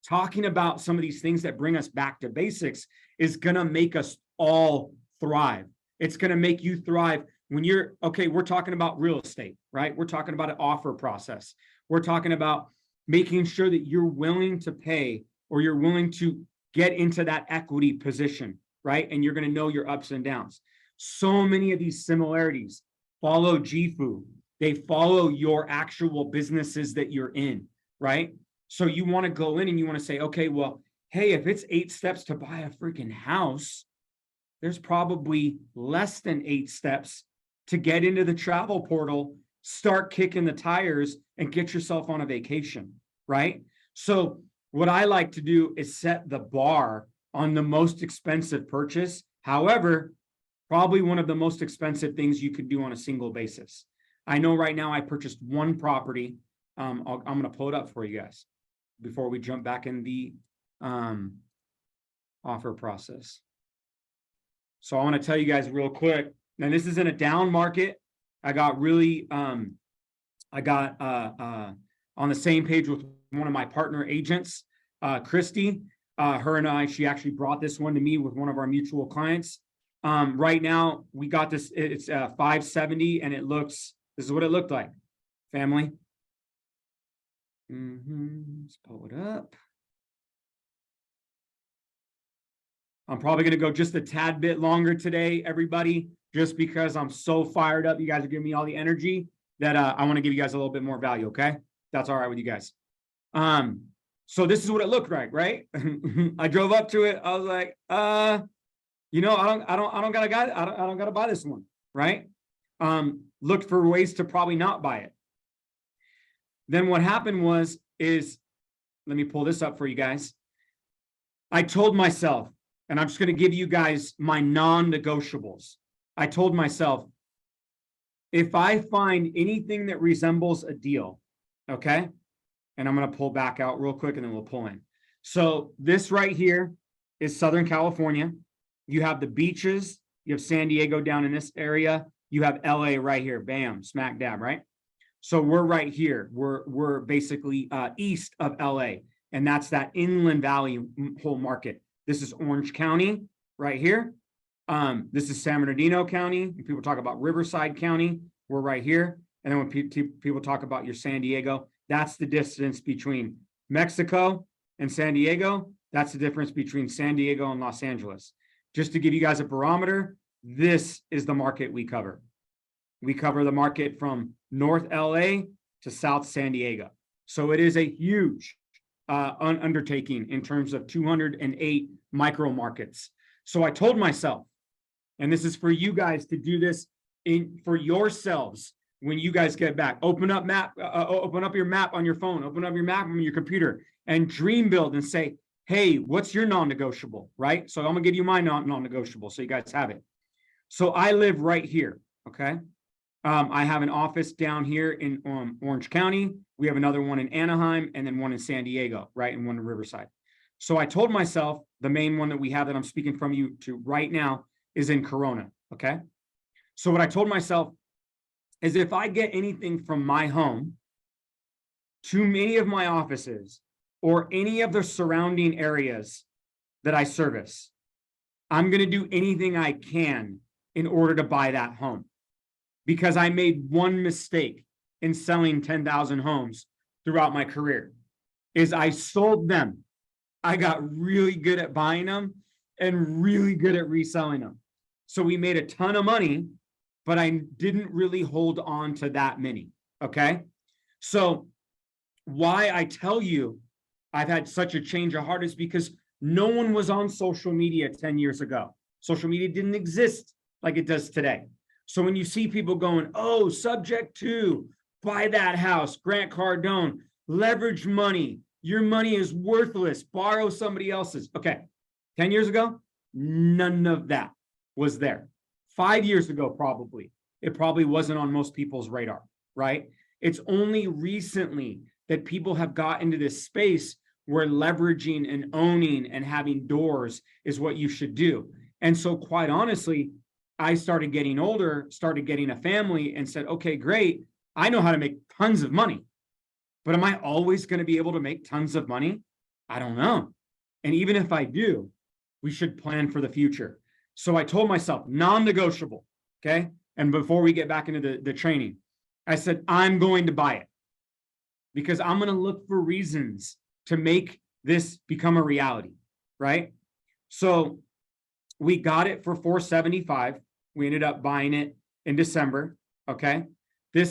Speaker 1: talking about some of these things that bring us back to basics is going to make us all thrive. It's going to make you thrive when you're, okay, we're talking about real estate, right? We're talking about an offer process. We're talking about making sure that you're willing to pay or you're willing to get into that equity position, right? And you're going to know your ups and downs. So many of these similarities follow JIFU. They follow your actual businesses that you're in, right? So you want to go in and you want to say, okay, well, hey, if it's 8 steps to buy a freaking house, there's probably less than 8 steps to get into the travel portal, start kicking the tires and get yourself on a vacation, right? So what I like to do is set the bar on the most expensive purchase. However, probably one of the most expensive things you could do on a single basis. I know right now I purchased one property. I'm going to pull it up for you guys before we jump back in the offer process. So I want to tell you guys real quick. Now this is in a down market. I got really, on the same page with one of my partner agents, Christy. Her and I, she actually brought this one to me with one of our mutual clients. Right now we got this, it's 570 and it looks, this is what it looked like, family. Let's pull it up. I'm probably going to go just a tad bit longer today, everybody, just because I'm so fired up. You guys are giving me all the energy that I want to give you guys a little bit more value. Okay. That's all right with you guys. So this is what it looked like, right? I drove up to it. I was like, you know, I don't gotta buy this one, right? Looked for ways to probably not buy it. Then what happened is, let me pull this up for you guys. I told myself, and I'm just going to give you guys my non-negotiables. I told myself, if I find anything that resembles a deal, okay, and I'm going to pull back out real quick and then we'll pull in. So this right here is Southern California. You have the beaches. You have San Diego down in this area. You have LA right here. Bam, smack dab, right? So we're right here. We're basically east of LA, and that's that Inland Valley whole market. This is Orange County right here. This is San Bernardino County. When people talk about Riverside County, we're right here. And then when people talk about your San Diego, that's the distance between Mexico and San Diego. That's the difference between San Diego and Los Angeles. Just to give you guys a barometer, this is the market we cover. We cover the market from North LA to South San Diego. So it is a huge undertaking in terms of 208 micro markets. So I told myself, and this is for you guys to do this for yourselves when you guys get back. Open up your map on your phone, open up your map on your computer and dream build and say, hey, what's your non-negotiable, right? So I'm gonna give you my non-negotiable so you guys have it. So I live right here, okay? I have an office down here in Orange County. We have another one in Anaheim and then one in San Diego, right? And one in Riverside. So I told myself the main one that we have that I'm speaking from you to right now is in Corona, okay? So what I told myself is if I get anything from my home to many of my offices or any of the surrounding areas that I service, I'm going to do anything I can in order to buy that home. Because I made one mistake in selling 10,000 homes throughout my career is I sold them. I got really good at buying them and really good at reselling them. So we made a ton of money, but I didn't really hold on to that many. Okay. So why I tell you I've had such a change of heart is because no one was on social media 10 years ago. Social media didn't exist like it does today. So when you see people going, oh, subject to, buy that house, Grant Cardone, leverage money, your money is worthless, borrow somebody else's. Okay, 10 years ago, none of that was there. 5 years ago, probably, it probably wasn't on most people's radar, right? It's only recently that people have got into this space where leveraging and owning and having doors is what you should do. And so quite honestly, I started getting older, started getting a family and said, okay, great. I know how to make tons of money, but am I always going to be able to make tons of money? I don't know. And even if I do, we should plan for the future. So I told myself, non-negotiable, okay? And before we get back into the training, I said, I'm going to buy it because I'm going to look for reasons to make this become a reality, right? So we got it for $475. We ended up buying it in December, okay? The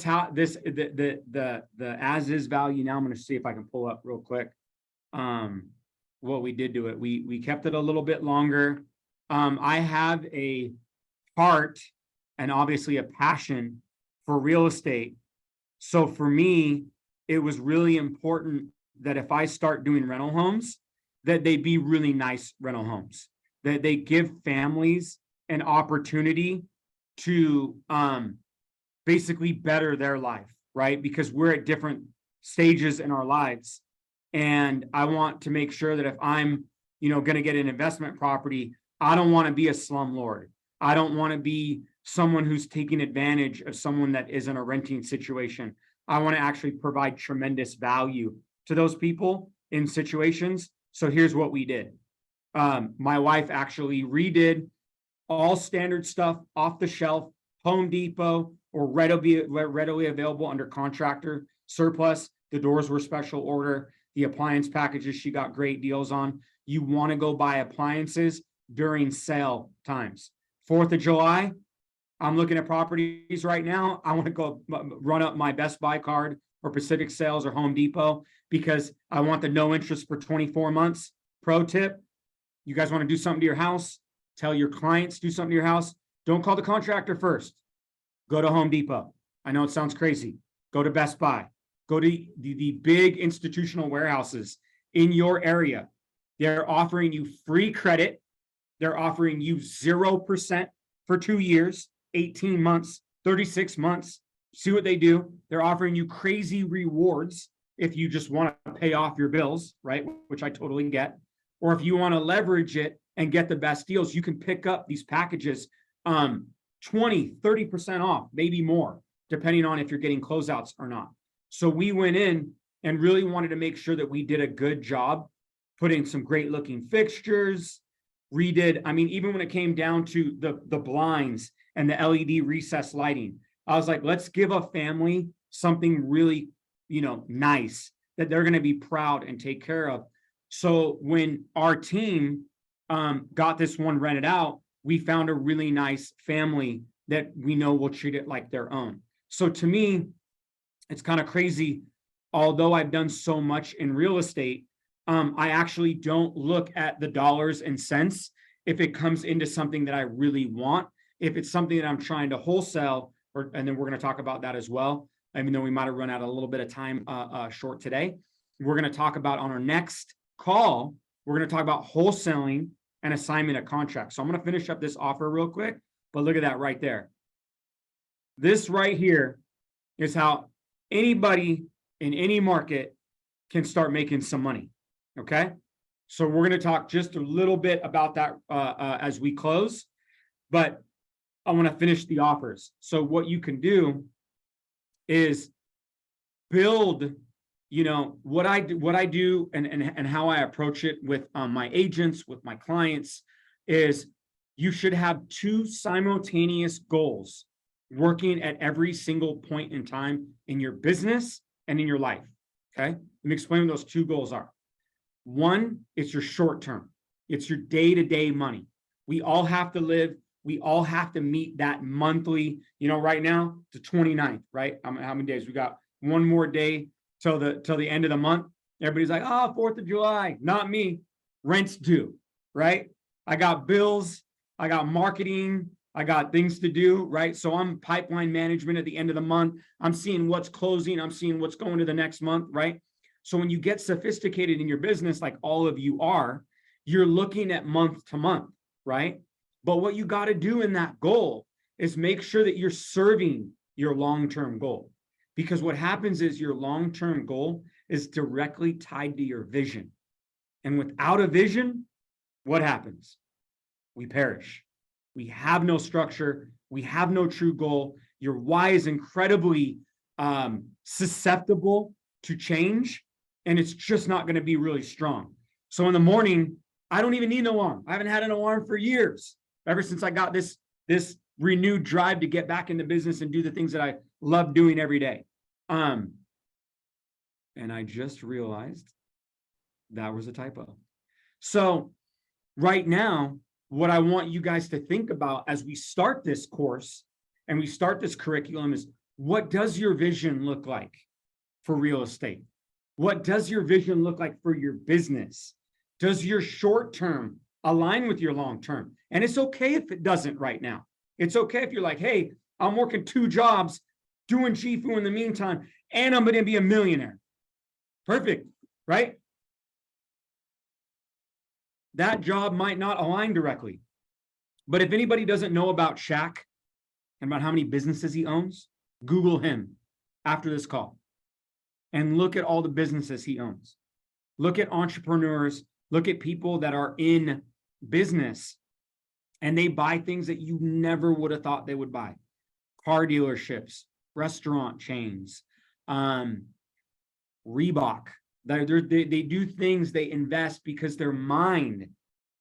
Speaker 1: as is value now, I'm going to see if I can pull up real quick what we did to it. We kept it a little bit longer. I have a heart and obviously a passion for real estate. So for me, it was really important that if I start doing rental homes, that they be really nice rental homes, that they give families an opportunity to basically better their life, right? Because we're at different stages in our lives. And I want to make sure that if I'm, going to get an investment property, I don't want to be a slumlord. I don't want to be someone who's taking advantage of someone that is in a renting situation. I want to actually provide tremendous value to those people in situations. So here's what we did. My wife actually redid all standard stuff off the shelf, Home Depot, or readily available under contractor surplus. The doors were special order. The appliance packages she got great deals on. You want to go buy appliances during sale times. 4th of July, I'm looking at properties right now. I want to go run up my Best Buy card or Pacific Sales or Home Depot because I want the no interest for 24 months. Pro tip, you guys want to do something to your house, tell your clients do something to your house. Don't call the contractor first. Go to Home Depot. I know it sounds crazy. Go to Best Buy. Go to the big institutional warehouses in your area. They're offering you free credit. They're offering you 0% for 2 years, 18 months, 36 months. See what they do. They're offering you crazy rewards if you just want to pay off your bills, right? Which I totally get. Or if you want to leverage it and get the best deals, you can pick up these packages 20, 30% off, maybe more, depending on if you're getting closeouts or not. So we went in and really wanted to make sure that we did a good job, putting some great looking fixtures, redid. I mean, even when it came down to the blinds and the LED recessed lighting, I was like, let's give a family something really, nice that they're going to be proud and take care of. So when our team got this one rented out, we found a really nice family that we know will treat it like their own. So to me, it's kind of crazy. Although I've done so much in real estate, I actually don't look at the dollars and cents if it comes into something that I really want. If it's something that I'm trying to wholesale, and then we're going to talk about that as well, even though we might have run out a little bit of time short today. We're going to talk about on our next call, we're going to talk about wholesaling and assignment of contracts. So I'm going to finish up this offer real quick, but look at that right there. This right here is how anybody in any market can start making some money. Okay. So we're going to talk just a little bit about that as we close, but I want to finish the offers. So what you can do is build, what I do and how I approach it with my agents, with my clients is you should have 2 simultaneous goals working at every single point in time in your business and in your life. Okay. Let me explain what those two goals are. One, it's your short term. It's your day-to-day money. We all have to live. We all have to meet that monthly, right now, the 29th, right? How many days? We got one more day till the end of the month. Everybody's like, 4th of July. Not me. Rent's due, right? I got bills. I got marketing. I got things to do, right? So I'm pipeline management at the end of the month. I'm seeing what's closing. I'm seeing what's going to the next month, right? So when you get sophisticated in your business, like all of you are, you're looking at month to month, right? But what you got to do in that goal is make sure that you're serving your long-term goal. Because what happens is your long-term goal is directly tied to your vision. And without a vision, what happens? We perish. We have no structure. We have no true goal. Your why is incredibly susceptible to change, and it's just not going to be really strong. So in the morning, I don't even need an alarm. I haven't had an alarm for years, ever since I got this renewed drive to get back into business and do the things that I love doing every day. And I just realized that was a typo. So right now, what I want you guys to think about as we start this course and we start this curriculum is, what does your vision look like for real estate? What does your vision look like for your business? Does your short term align with your long term? And it's okay if it doesn't right now. It's okay if you're like, hey, I'm working 2 jobs, doing JIFU in the meantime, and I'm going to be a millionaire. Perfect, right? That job might not align directly. But if anybody doesn't know about Shaq and about how many businesses he owns, Google him after this call and look at all the businesses he owns. Look at entrepreneurs, look at people that are in business and they buy things that you never would have thought they would buy. Car dealerships, restaurant chains, Reebok. They do things, they invest because their mind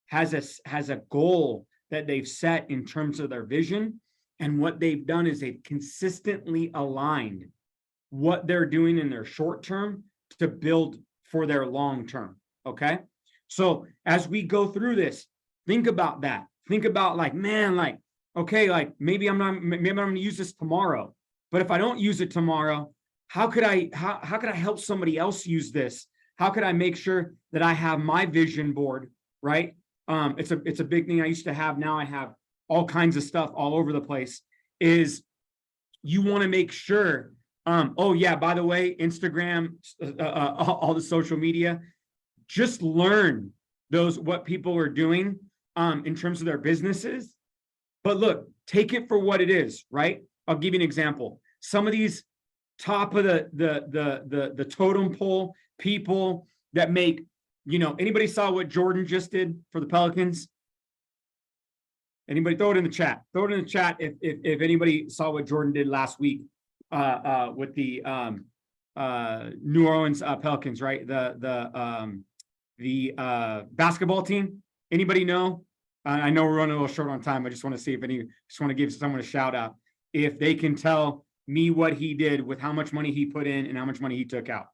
Speaker 1: has a goal that they've set in terms of their vision. And what they've done is they've consistently aligned what they're doing in their short term to build for their long term. Okay. So as we go through this, think about that. Think about like, man, like, okay, like maybe I'm going to use this tomorrow, but if I don't use it tomorrow, how could I help somebody else use this? How could I make sure that I have my vision board, right? It's a big thing I used to have. Now I have all kinds of stuff all over the place. Is you want to make sure, oh yeah, by the way, Instagram, all the social media, just learn what people are doing in terms of their businesses. But look, take it for what it is, right? I'll give you an example. Some of these top of the totem pole people that make, anybody saw what Jordan just did for the Pelicans? Anybody? Throw it in the chat. Throw it in the chat if anybody saw what Jordan did last week with the New Orleans Pelicans, right? The basketball team. Anybody know? I know we're running a little short on time. I just want to see if just want to give someone a shout out if they can tell me what he did with how much money he put in and how much money he took out.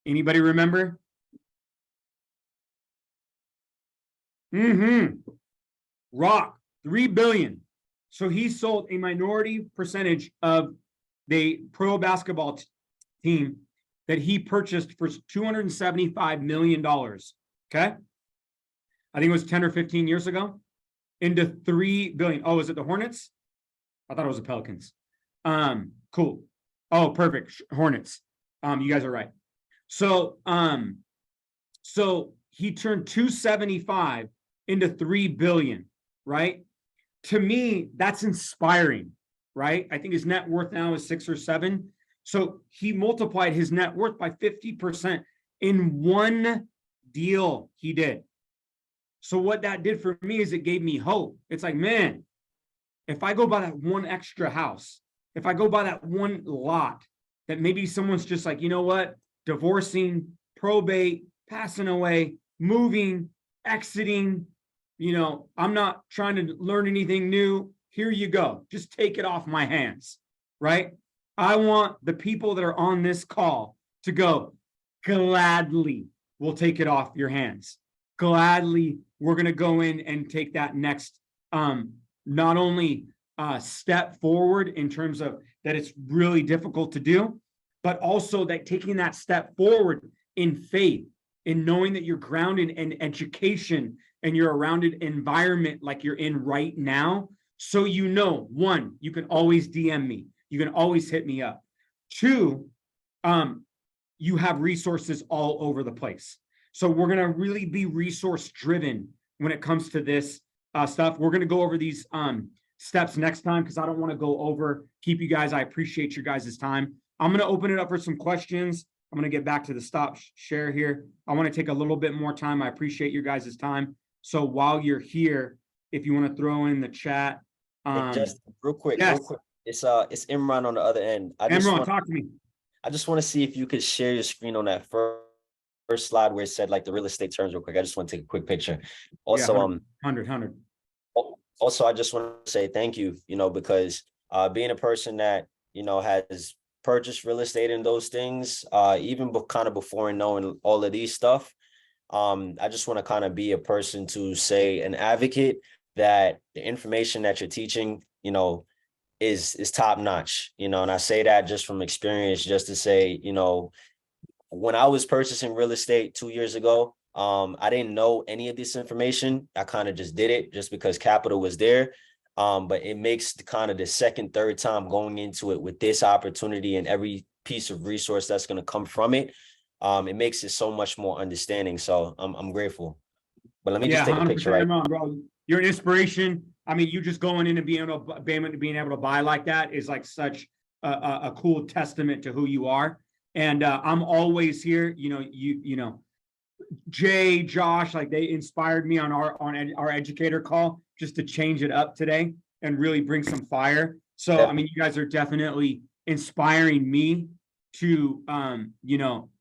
Speaker 1: Anybody remember? Rock, $3 billion. So he sold a minority percentage of the pro basketball team that he purchased for $275 million. Okay. I think it was 10 or 15 years ago, into $3 billion. Oh, is it the Hornets? I thought it was the Pelicans. Cool. Oh, perfect. Hornets. You guys are right. So he turned 275 into 3 billion, right? To me, that's inspiring, right? I think his net worth now is 6 or 7. So he multiplied his net worth by 50% in one deal he did. So what that did for me is it gave me hope. It's like, man, if I go buy that one extra house, if I go buy that one lot that maybe someone's just like, you know what, divorcing, probate, passing away, moving, exiting, I'm not trying to learn anything new. here you go. Just take it off my hands, right? I want the people that are on this call to go, gladly, we'll take it off your hands. Gladly, we're going to go in and take that next, not only step forward in terms of that it's really difficult to do, but also that taking that step forward in faith, in knowing that you're grounded in education and you're around an environment like you're in right now. So, you know, one, you can always DM me. You can always hit me up. Two, you have resources all over the place. So we're going to really be resource driven when it comes to this stuff. We're going to go over these steps next time because I don't want to go over, keep you guys. I appreciate your guys' time. I'm going to open it up for some questions. I'm going to get back to the stop share here. I want to take a little bit more time. I appreciate your guys' time. So while you're here, if you want to throw in the chat.
Speaker 3: Just real quick,
Speaker 1: yes.
Speaker 3: It's Imran on the other end.
Speaker 1: Imran, talk to me.
Speaker 3: I just want to see if you could share your screen on that first slide where it said like the real estate terms real quick. I just want to take a quick picture. Also,
Speaker 1: yeah, 100.
Speaker 3: Also, I just want to say thank you, because being a person that, has purchased real estate and those things, even kind of before knowing all of these stuff, I just want to kind of be a person to say an advocate that the information that you're teaching, is top notch, and I say that just from experience, just to say, when I was purchasing real estate 2 years ago, I didn't know any of this information. I kind of just did it just because capital was there. But it makes kind of the second, third time going into it with this opportunity and every piece of resource that's going to come from it. It makes it so much more understanding. So I'm grateful. But let me just take a picture. Right,
Speaker 1: bro. You're an inspiration. I mean, you just going in and being able to buy like that is like such a cool testament to who you are. And I'm always here. Jay, Josh, like they inspired me on our educator call just to change it up today and really bring some fire. So, I mean, you guys are definitely inspiring me to,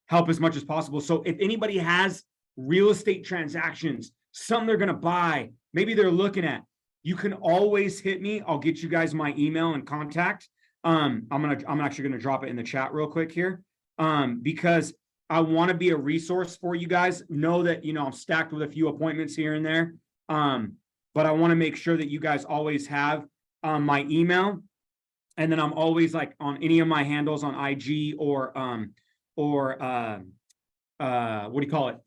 Speaker 1: help as much as possible. So if anybody has real estate transactions, something they're going to buy, maybe they're looking at, you can always hit me. I'll get you guys my email and contact. I'm actually going to drop it in the chat real quick here. Because I want to be a resource for you guys. Know that, I'm stacked with a few appointments here and there. But I want to make sure that you guys always have my email. And then I'm always like on any of my handles on IG or what do you call it?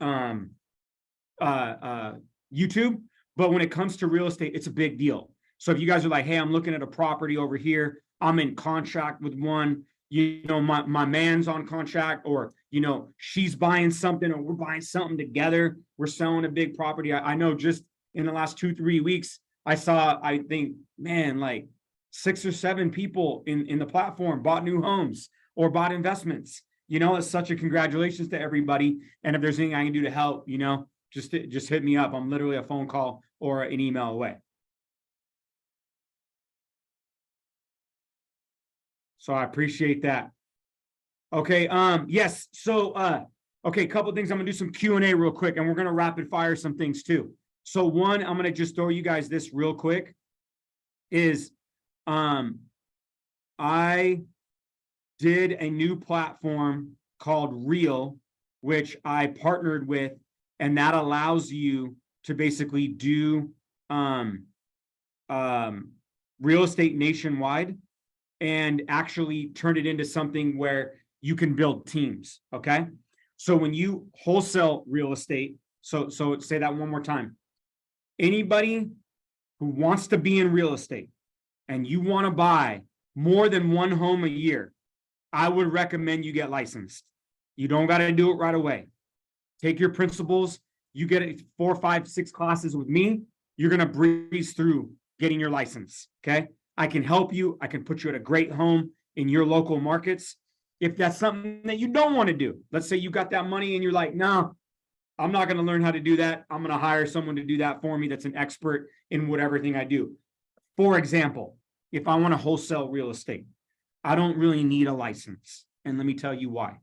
Speaker 1: YouTube. But when it comes to real estate, it's a big deal. So if you guys are like, hey, I'm looking at a property over here, I'm in contract with one, my man's on contract, or, she's buying something, or we're buying something together. We're selling a big property. I know just in the last 2-3 weeks, I think, man, like 6 or 7 people in the platform bought new homes or bought investments. It's such a congratulations to everybody. And if there's anything I can do to help, just hit me up. I'm literally a phone call or an email away. So I appreciate that. Okay. Yes. So, okay. A couple of things. I'm going to do some Q&A real quick, and we're going to rapid fire some things too. So one, I'm going to just throw you guys this real quick is, I did a new platform called Real, which I partnered with, and that allows you to basically do, real estate nationwide, and actually turn it into something where you can build teams. Okay. So when you wholesale real estate, so say that one more time. Anybody who wants to be in real estate and you want to buy more than one home a year, I would recommend you get licensed. You don't got to do it right away. Take your principles. You get 4, 5, 6 classes with me. You're going to breeze through getting your license. Okay. I can help you. I can put you at a great home in your local markets. If that's something that you don't want to do, let's say you got that money and you're like, no, I'm not going to learn how to do that. I'm going to hire someone to do that for me that's an expert in whatever thing I do. For example, if I want to wholesale real estate, I don't really need a license. And let me tell you why.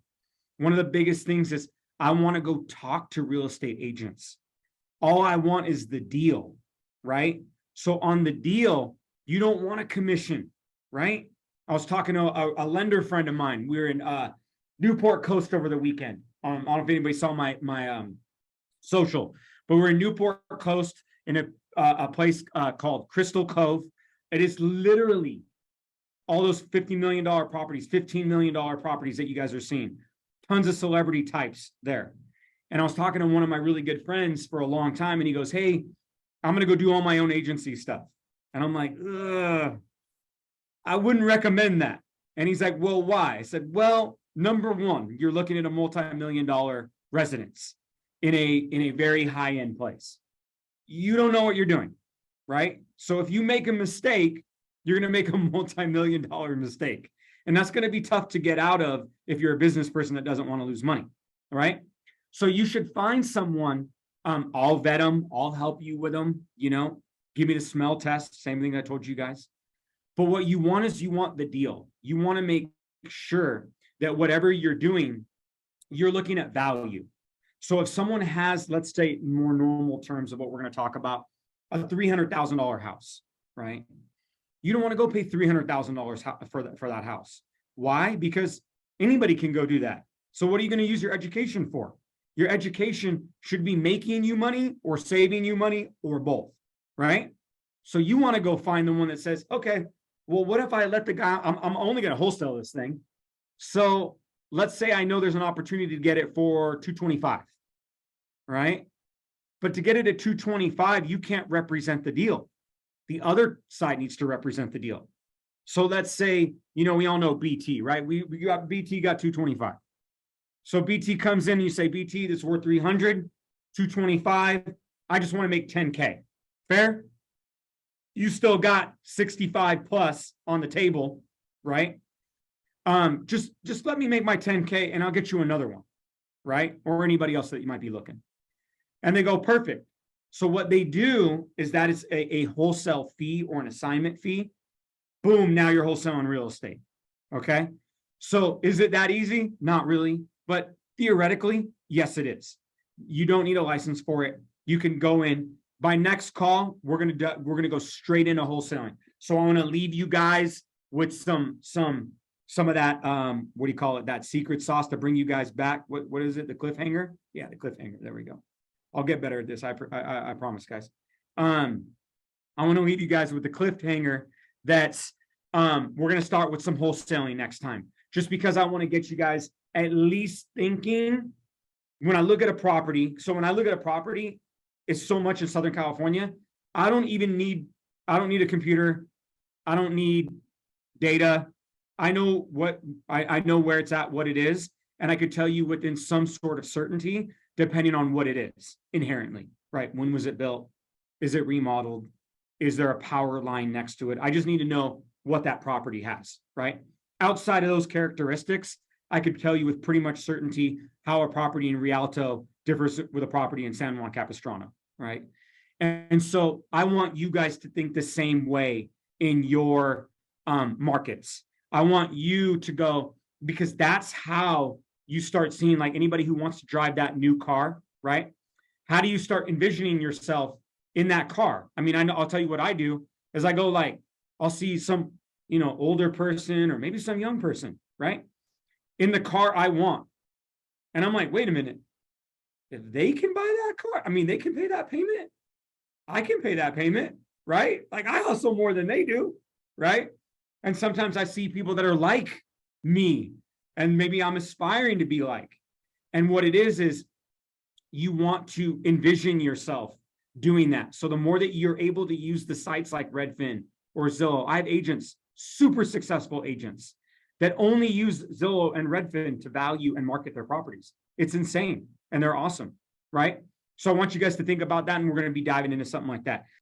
Speaker 1: One of the biggest things is I want to go talk to real estate agents. All I want is the deal, right? So on the deal, You don't want a commission, right? I was talking to a lender friend of mine. We were in Newport Coast over the weekend. I don't know if anybody saw my social, but we're in Newport Coast in a place called Crystal Cove. It is literally all those $50 million properties, $15 million properties that you guys are seeing. Tons of celebrity types there. And I was talking to one of my really good friends for a long time, and he goes, hey, I'm going to go do all my own agency stuff. And I'm like, ugh, I wouldn't recommend that. And he's like, well, why? I said, well, number one, you're looking at a multi-million-dollar residence in a very high-end place. You don't know what you're doing, right? So if you make a mistake, you're going to make a multi-million-dollar mistake. And that's going to be tough to get out of if you're a business person that doesn't want to lose money, all right? So you should find someone, I'll vet them, I'll help you with them, you know, give me the smell test, same thing I told you guys. But what you want is you want the deal. You want to make sure that whatever you're doing, you're looking at value. So if someone has, let's say, more normal terms of what we're going to talk about, a $300,000 house, right? You don't want to go pay $300,000 for that house. Why? Because anybody can go do that. So what are you going to use your education for? Your education should be making you money or saving you money or both, right? So you want to go find the one that says, okay, well, what if I let the guy, I'm only going to wholesale this thing. So let's say I know there's an opportunity to get it for 225, right? But to get it at 225, you can't represent the deal. The other side needs to represent the deal. So let's say, you know, we all know BT, right? We got BT got 225. So BT comes in and you say, BT, this is worth 300, 225. I just want to make 10K. Fair? You still got 65 plus on the table, right? Just let me make my 10K and I'll get you another one, right? Or anybody else that you might be looking. And they go, perfect. So what they do is that is a wholesale fee or an assignment fee. Boom, now you're wholesaling real estate. Okay. So is it that easy? Not really. But theoretically, yes, it is. You don't need a license for it. You can go in. By next call, we're gonna go straight into wholesaling. So I want to leave you guys with some of that what do you call it? That secret sauce to bring you guys back. What is it? The cliffhanger? Yeah, the cliffhanger. There we go. I'll get better at this. I promise, guys. I want to leave you guys with the cliffhanger. That's we're gonna start with some wholesaling next time. Just because I want to get you guys at least thinking when I look at a property. So when I look at a property, it's so much in Southern California. I don't need a computer. I don't need data. I know I know where it's at, what it is, and I could tell you within some sort of certainty, depending on what it is inherently, right? When was it built? Is it remodeled? Is there a power line next to it? I just need to know what that property has, right? Outside of those characteristics, I could tell you with pretty much certainty how a property in Rialto differs with a property in San Juan Capistrano, right? And so I want you guys to think the same way in your markets. I want you to go, because that's how you start seeing, like, anybody who wants to drive that new car, right? How do you start envisioning yourself in that car? I mean, I'll tell you what I do is I go, like, I'll see some, you know, older person or maybe some young person, right? In the car I want. And I'm like, wait a minute. If they can buy that car, I mean, they can pay that payment. I can pay that payment, right? Like, I hustle more than they do, right? And sometimes I see people that are like me, and maybe I'm aspiring to be like. And what it is you want to envision yourself doing that. So the more that you're able to use the sites like Redfin or Zillow, I have agents, super successful agents, that only use Zillow and Redfin to value and market their properties. It's insane, and they're awesome, right? So I want you guys to think about that, and we're going to be diving into something like that.